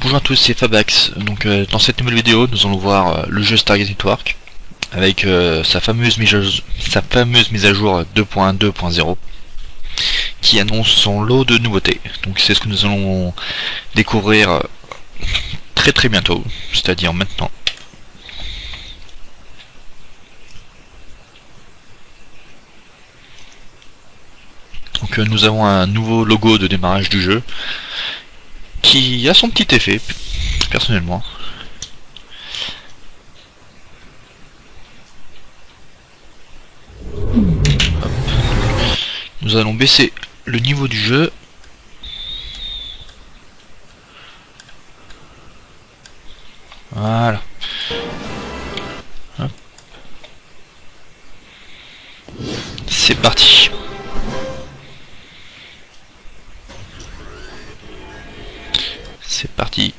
Bonjour à tous, c'est Fabax. Donc dans cette nouvelle vidéo, nous allons voir le jeu Stargate Network avec sa fameuse mise à jour 2.2.0 qui annonce son lot de nouveautés. Donc c'est ce que nous allons découvrir très bientôt, c'est-à-dire maintenant. Donc nous avons un nouveau logo de démarrage du jeu qui a son petit effet, personnellement. Hop. Nous allons baisser le niveau du jeu. Voilà. Hop. C'est parti. C'est parti.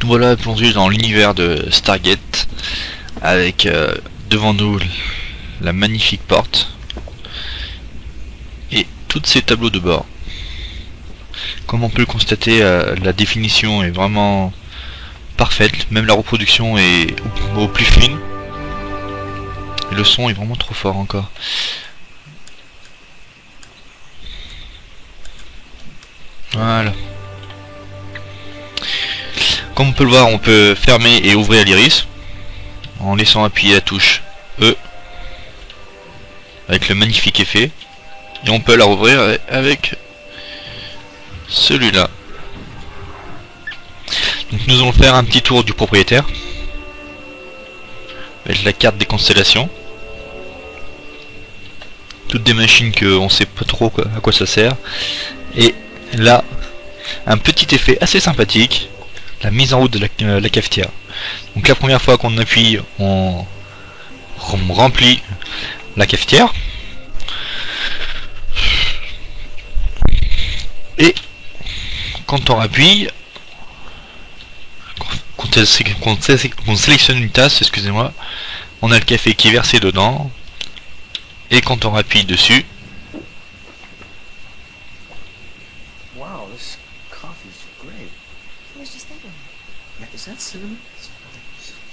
Nous voilà plongés dans l'univers de Stargate avec devant nous la magnifique porte et tous ces tableaux de bord. Comme on peut le constater, la définition est vraiment parfaite, même la reproduction est au plus fine. Et le son est vraiment trop fort encore. Voilà. Comme on peut le voir, on peut fermer et ouvrir l'iris en laissant appuyer la touche E avec le magnifique effet. Et on peut la rouvrir avec celui-là. Donc nous allons faire un petit tour du propriétaire avec la carte des constellations. Toutes des machines que on sait pas trop à quoi ça sert. Et là, un petit effet assez sympathique, la mise en route de la cafetière. Donc la première fois qu'on appuie, on remplit la cafetière. Et quand on appuie, quand on sélectionne une tasse, excusez-moi, on a le café qui est versé dedans. Et quand on appuie dessus, wow, this coffee's great. I was just thinking. Yeah, is that cinnamon? It's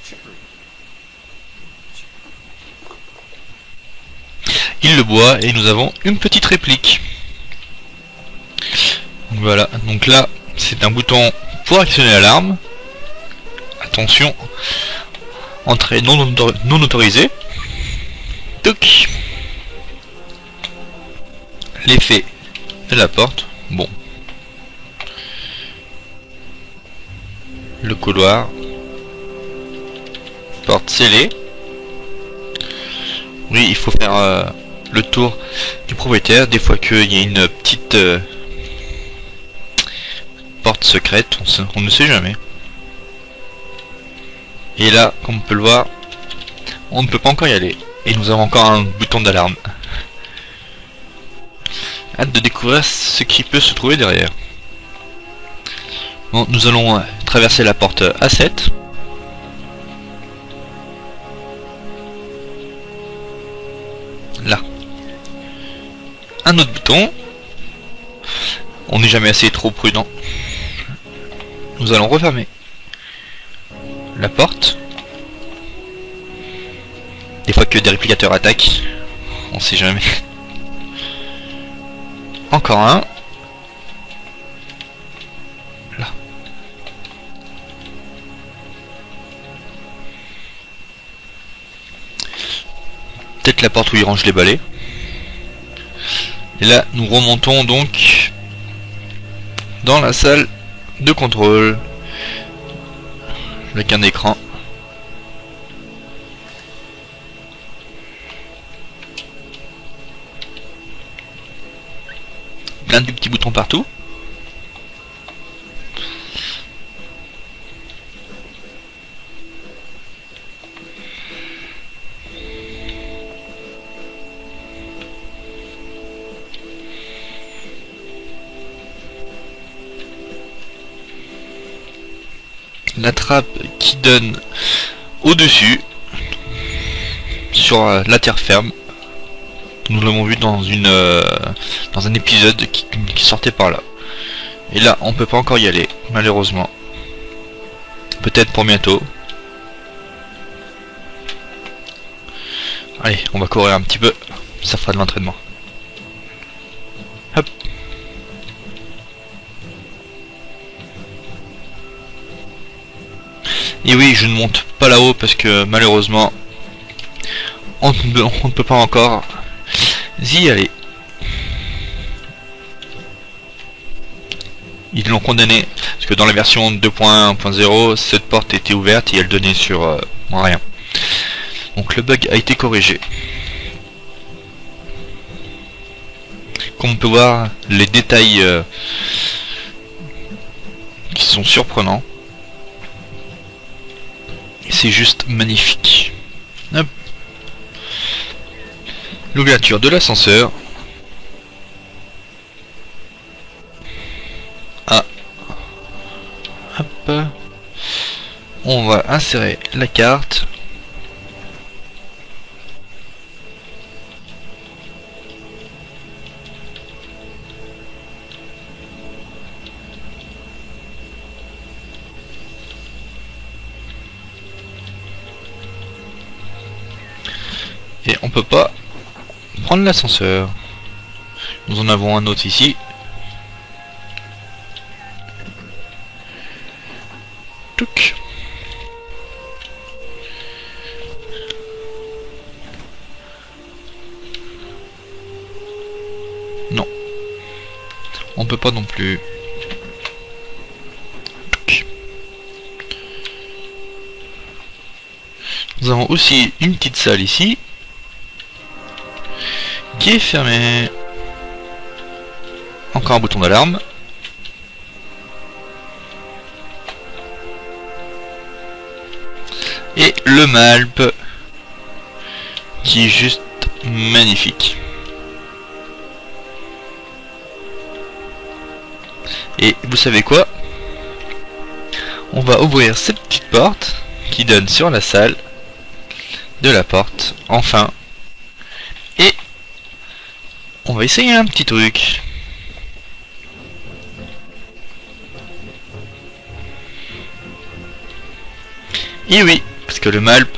cherry. il le boit et nous avons une petite réplique. Voilà, donc là c'est un bouton pour actionner l'alarme. Attention, entrée non autorisée. Toc. L'effet de la porte. Bon. Le couloir. Porte scellée. Oui, il faut faire le tour du propriétaire. Des fois qu'il y a une petite porte secrète, on ne sait jamais. Et là, comme on peut le voir, on ne peut pas encore y aller. Et nous avons encore un bouton d'alarme. Hâte de découvrir ce qui peut se trouver derrière. Bon, nous allons traverser la porte A7. Là. Un autre bouton. On n'est jamais assez trop prudent. Nous allons refermer la porte. Des fois que des réplicateurs attaquent, on sait jamais. Encore un. Là. Peut-être la porte où il range les balais. Et là, nous remontons donc dans la salle de contrôle avec un écran. Plein de petits boutons partout. La trappe qui donne au-dessus sur la terre ferme. Nous l'avons vu dans dans un épisode qui sortait par là. Et là, on peut pas encore y aller, malheureusement. Peut-être pour bientôt. Allez, on va courir un petit peu. Ça fera de l'entraînement. Hop. Et oui, je ne monte pas là-haut parce que malheureusement, on ne peut pas encore y aller. Ils l'ont condamné parce que dans la version 2.1.0, cette porte était ouverte et elle donnait sur rien. Donc le bug a été corrigé. Comme on peut voir, les détails qui sont surprenants. C'est juste magnifique. Hop. L'ouverture de l'ascenseur. Ah. Hop. On va insérer la carte. Et on peut pas prendre l'ascenseur. Nous en avons un autre ici. Touc. Non. On peut pas non plus. Touc. Nous avons aussi une petite salle ici. Qui est fermé. Encore un bouton d'alarme. Et le Malp qui est juste magnifique. Et vous savez quoi? On va ouvrir cette petite porte qui donne sur la salle de la porte, enfin. Et on va essayer un petit truc. Et oui, parce que le Malp,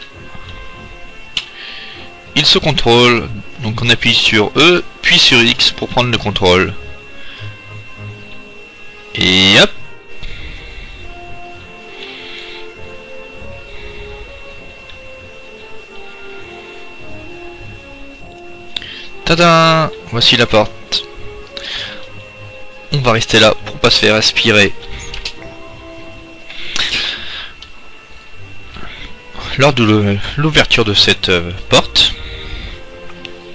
il se contrôle. Donc on appuie sur E, puis sur X pour prendre le contrôle. Et hop. Tada! Voici la porte. On va rester là pour pas se faire aspirer. Lors de l'ouverture de cette porte.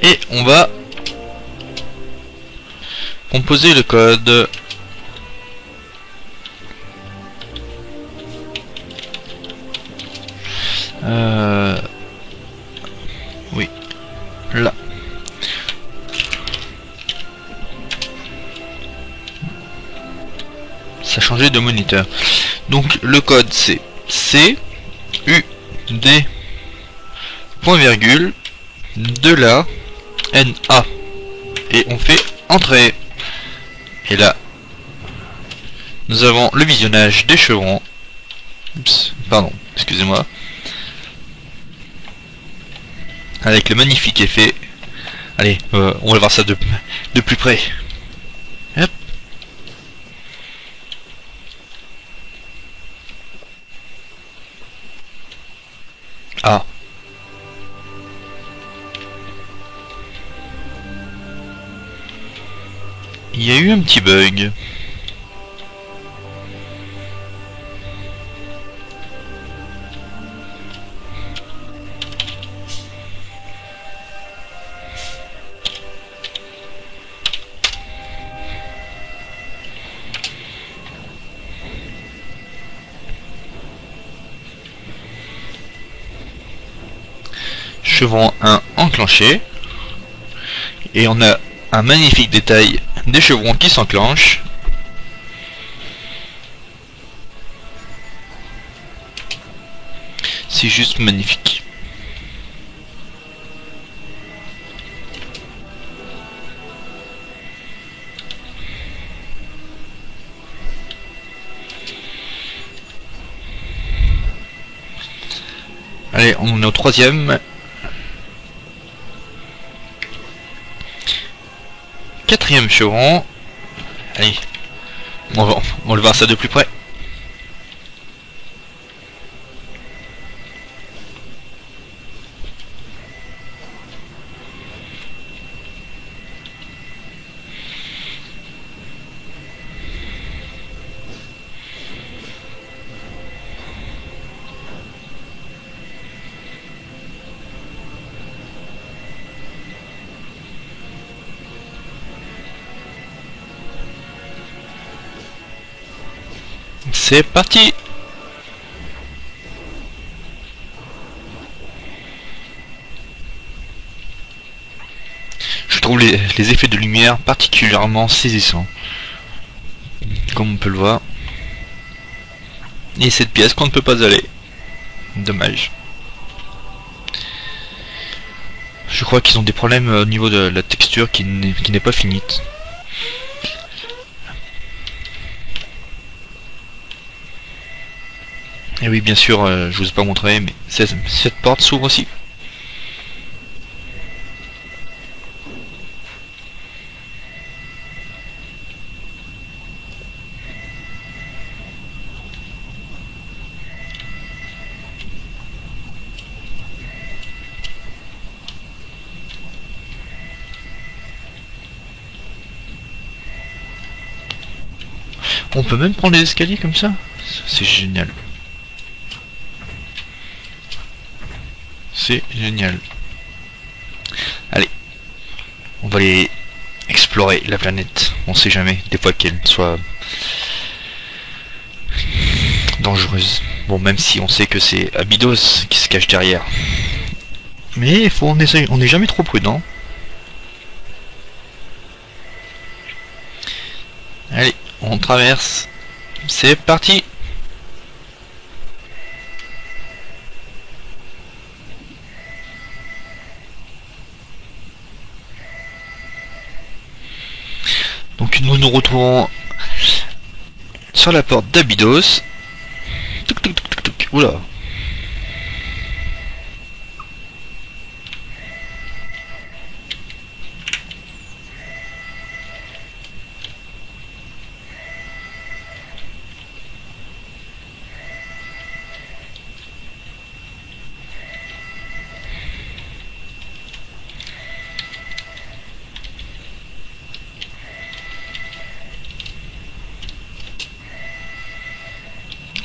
Et on va composer le code. Oui. Là. Ça a changé de moniteur. Donc le code c'est C U D point virgule de la N A et on fait entrer. Et là nous avons le visionnage des chevrons. Oups, pardon, excusez-moi. Avec le magnifique effet. Allez, on va voir ça de plus près. Hop. Ah. Il y a eu un petit bug. Chevron 1 enclenché. Et on a un magnifique détail des chevrons qui s'enclenchent. C'est juste magnifique. Allez, on est au troisième. Quatrième chevron. Allez, on va voir ça de plus près. C'est parti. Je trouve les effets de lumière particulièrement saisissants, comme on peut le voir. Et cette pièce qu'on ne peut pas aller. Dommage. Je crois qu'ils ont des problèmes au niveau de la texture qui n'est pas finie. Et oui, bien sûr, je vous ai pas montré, mais cette porte s'ouvre aussi. On peut même prendre les escaliers comme ça. C'est génial. C'est génial. Allez, on va aller explorer la planète. On sait jamais, des fois qu'elle soit dangereuse. Bon, même si on sait que c'est Abydos qui se cache derrière. Mais on n'est jamais trop prudent. Allez, on traverse. C'est parti. Donc nous nous retrouvons sur la porte d'Abydos. Touc, touc, touc, touc, touc. Oula.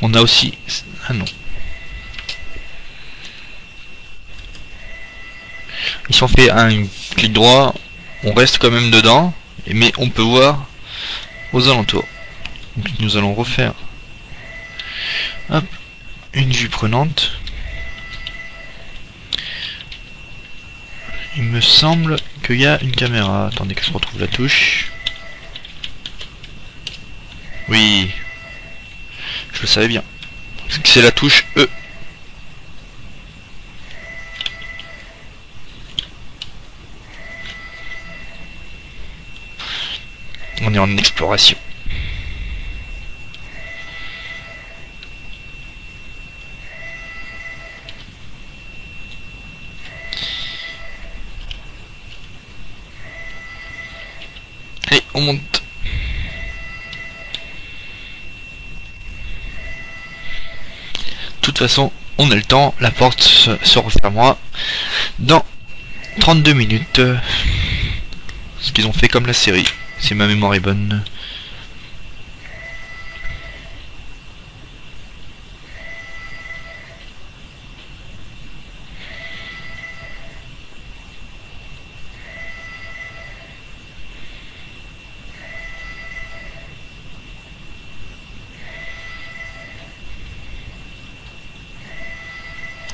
On a aussi... Ah non. Si on fait un clic droit, on reste quand même dedans, mais on peut voir aux alentours. Donc nous allons refaire hop, une vue prenante. Il me semble qu'il y a une caméra. Attendez que je retrouve la touche. Oui. Je le savais bien. C'est la touche E. On est en exploration. Allez, on monte. De toute façon, on a le temps, la porte se refermera dans 32 minutes. Ce qu'ils ont fait comme la série, si ma mémoire est bonne.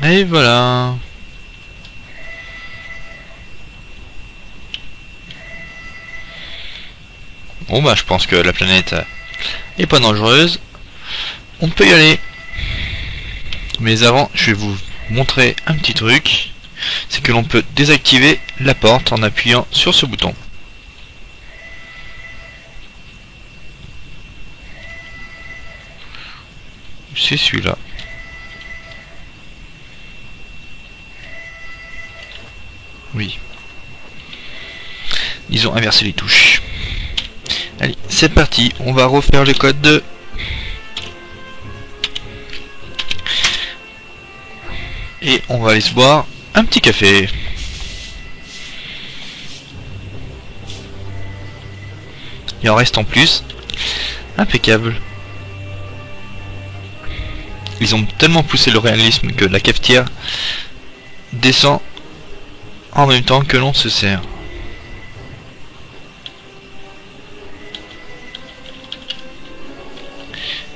Et voilà. Bon bah je pense que la planète est pas dangereuse. On peut y aller. Mais avant, je vais vous montrer un petit truc. C'est que l'on peut désactiver la porte en appuyant sur ce bouton. C'est celui-là. Oui. Ils ont inversé les touches. Allez, c'est parti. On va refaire le code. Et on va aller se boire un petit café. Il en reste en plus. Impeccable. Ils ont tellement poussé le réalisme que la cafetière descend en même temps que l'on se sert.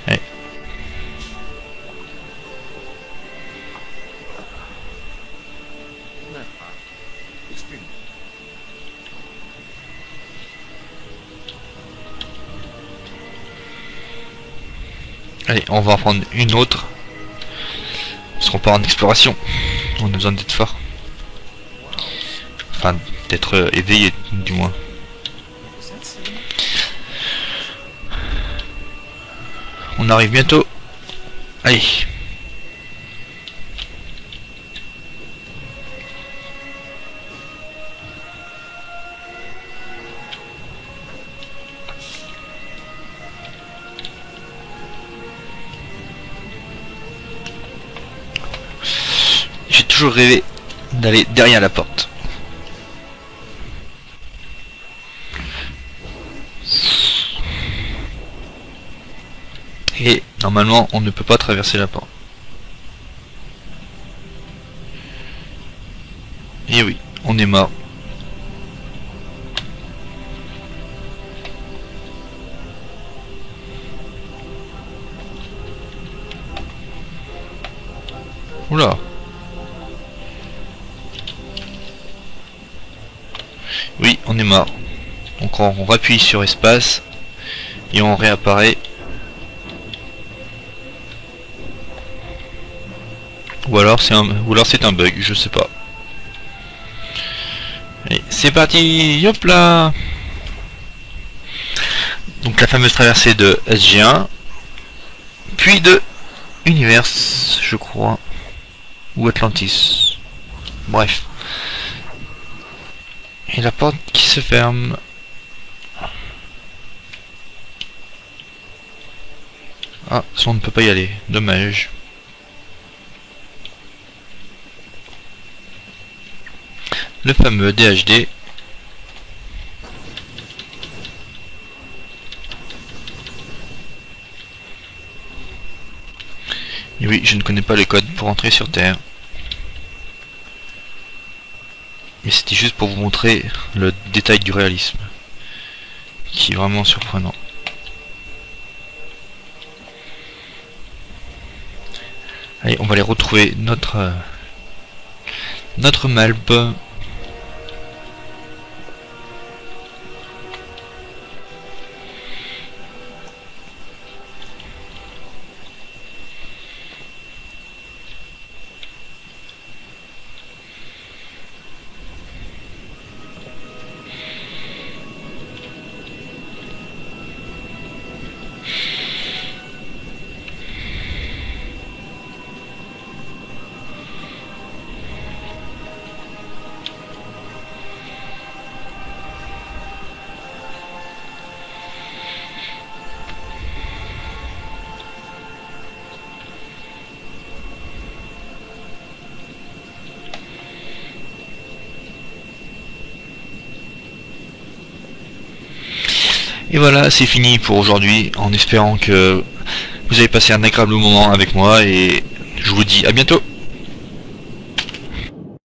Allez. Allez, on va en prendre une autre. Parce qu'on part en exploration. On a besoin d'être fort. Enfin, d'être éveillé, du moins. On arrive bientôt. Allez. J'ai toujours rêvé d'aller derrière la porte. Et normalement on ne peut pas traverser la porte. Et oui, on est mort. Oula. Oui, on est mort. Donc on rappuie sur espace et on réapparaît. Ou alors c'est un bug, je sais pas. Allez, c'est parti, hop là. Donc la fameuse traversée de SG1, puis de Universe, je crois, ou Atlantis. Bref. Et la porte qui se ferme. Ah, ça on ne peut pas y aller, dommage. Le fameux DHD. Et oui, je ne connais pas les codes pour entrer sur Terre. Mais c'était juste pour vous montrer le détail du réalisme, qui est vraiment surprenant. Allez, on va aller retrouver notre Malp. Et voilà, c'est fini pour aujourd'hui, en espérant que vous avez passé un agréable moment avec moi, et je vous dis à bientôt.